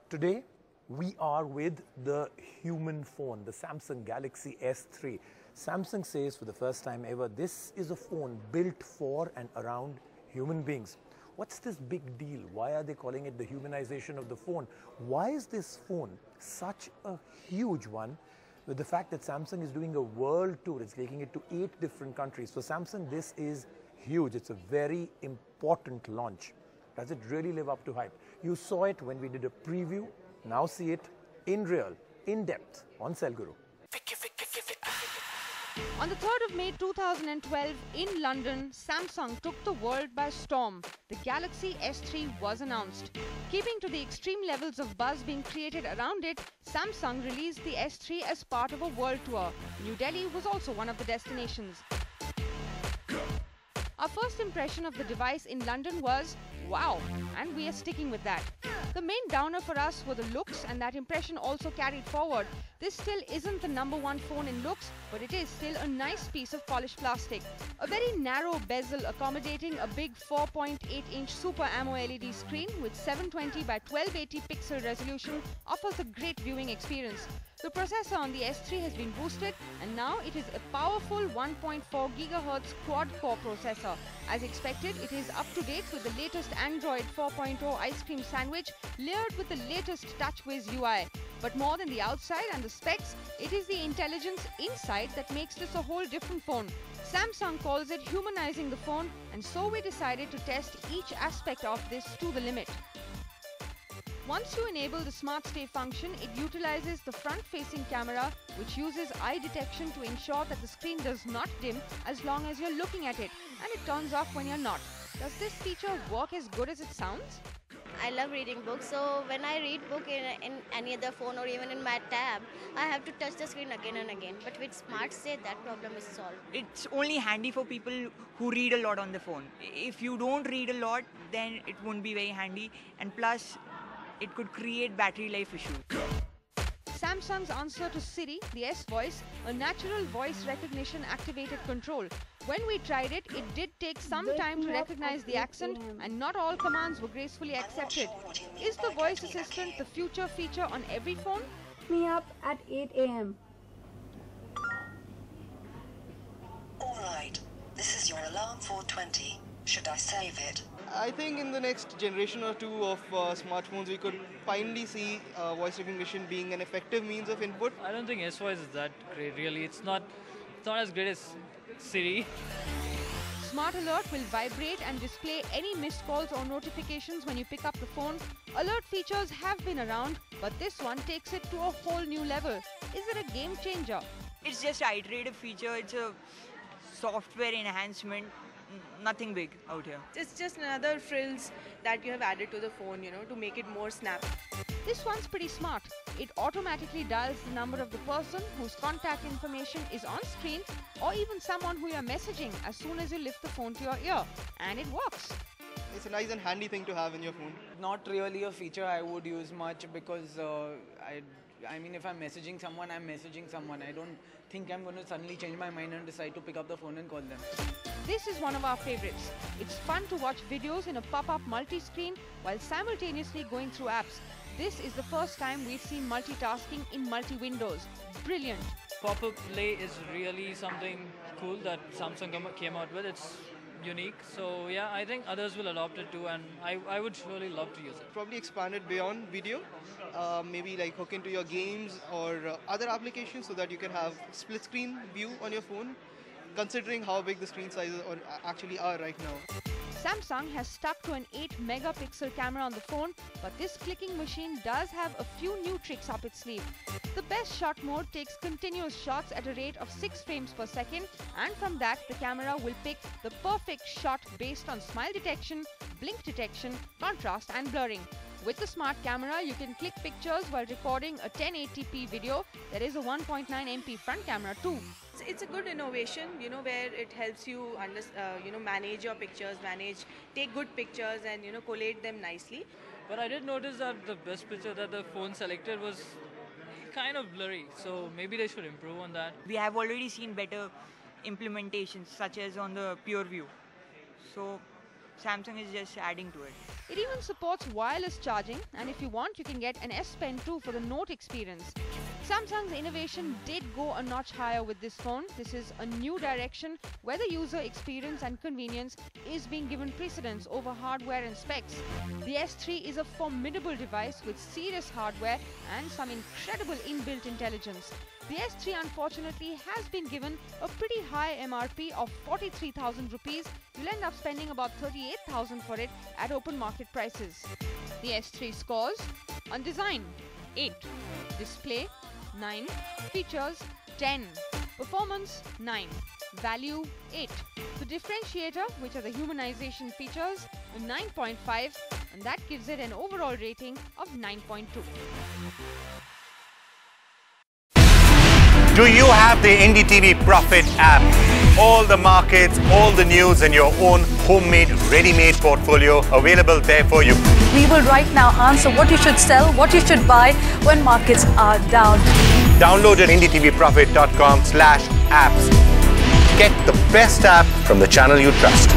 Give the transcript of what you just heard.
Today, we are with the human phone, the Samsung Galaxy S3. Samsung says for the first time ever, this is a phone built for and around human beings. What's this big deal? Why are they calling it the humanization of the phone? Why is this phone such a huge one? With the fact that Samsung is doing a world tour, it's taking it to 8 different countries. For Samsung, this is huge. It's a very important launch. Does it really live up to hype? You saw it when we did a preview. Now see it in real, in depth on Cellguru. On the 3rd of May 2012 in London, Samsung took the world by storm. The Galaxy S3 was announced. Keeping to the extreme levels of buzz being created around it, Samsung released the S3 as part of a world tour. New Delhi was also one of the destinations. Our first impression of the device in London was, wow, and we are sticking with that. The main downer for us were the looks, and that impression also carried forward. This still isn't the #1 phone in looks, but it is still a nice piece of polished plastic. A very narrow bezel accommodating a big 4.8-inch Super AMOLED LED screen with 720 by 1280 pixel resolution offers a great viewing experience. The processor on the S3 has been boosted, and now it is a powerful 1.4 GHz quad-core processor. As expected, it is up to date with the latest Android 4.0 ice cream sandwich layered with the latest TouchWiz UI. But more than the outside and the specs, it is the intelligence inside that makes this a whole different phone. Samsung calls it humanizing the phone, and so we decided to test each aspect of this to the limit. Once you enable the Smart Stay function, it utilizes the front-facing camera, which uses eye detection to ensure that the screen does not dim as long as you're looking at it, and it turns off when you're not. Does this feature work as good as it sounds? I love reading books, so when I read book in any other phone or even in my tab, I have to touch the screen again and again. But with Smart Stay, that problem is solved. It's only handy for people who read a lot on the phone. If you don't read a lot, then it won't be very handy, and plus, it could create battery life issues. Samsung's answer to Siri, the S-Voice, a natural voice recognition activated control. When we tried it, it did take some time to recognize the accent, and not all commands were gracefully accepted. Is the voice assistant the future feature on every phone? Wake me up at 8 a.m. Alright, this is your alarm for 20. Should I save it? I think in the next generation or two of smartphones, we could finally see voice recognition being an effective means of input. I don't think S-Voice is that great, really. It's not as great as Siri. Smart Alert will vibrate and display any missed calls or notifications when you pick up the phone. Alert features have been around, but this one takes it to a whole new level. Is it a game changer? It's just an iterative feature. It's a software enhancement. Nothing big out here. It's just another frills that you have added to the phone, to make it more snappy. This one's pretty smart. It automatically dials the number of the person whose contact information is on screen, or even someone who you're messaging as soon as you lift the phone to your ear. And it works. It's a nice and handy thing to have in your phone. Not really a feature I would use much because I mean, if I'm messaging someone, I'm messaging someone. I don't think I'm going to suddenly change my mind and decide to pick up the phone and call them. This is one of our favorites. It's fun to watch videos in a pop-up multi-screen while simultaneously going through apps. This is the first time we've seen multitasking in multi-windows. Brilliant. Pop-up play is really something cool that Samsung came out with. It's unique. So yeah, I think others will adopt it too, and I would surely love to use it. Probably expand it beyond video, maybe like hook into your games or other applications so that you can have split screen view on your phone, considering how big the screen sizes actually are right now. Samsung has stuck to an 8 megapixel camera on the phone, but this clicking machine does have a few new tricks up its sleeve. The best shot mode takes continuous shots at a rate of 6 frames per second, and from that the camera will pick the perfect shot based on smile detection, blink detection, contrast and blurring. With the smart camera, you can click pictures while recording a 1080p video. There is a 1.9 MP front camera too. It's a good innovation, where it helps you manage your pictures, take good pictures and, collate them nicely. But I did notice that the best picture that the phone selected was kind of blurry, so maybe they should improve on that. We have already seen better implementations, such as on the Pure View. So Samsung is just adding to it. It even supports wireless charging, and if you want, you can get an S Pen 2 for the Note experience. Samsung's innovation did go a notch higher with this phone. This is a new direction where the user experience and convenience is being given precedence over hardware and specs. The S3 is a formidable device with serious hardware and some incredible inbuilt intelligence. The S3 unfortunately has been given a pretty high MRP of 43,000 rupees. You'll end up spending about 38,000 for it at open market prices. The S3 scores on design 8, display 9, features 10, performance 9, value 8. The differentiator, which are the humanization features, a 9.5, and that gives it an overall rating of 9.2. Do you have the NDTV Profit app? All the markets, all the news in your own homemade, ready-made portfolio available there for you. We will right now answer what you should sell, what you should buy when markets are down. Download at ndtvprofit.com/apps. Get the best app from the channel you trust.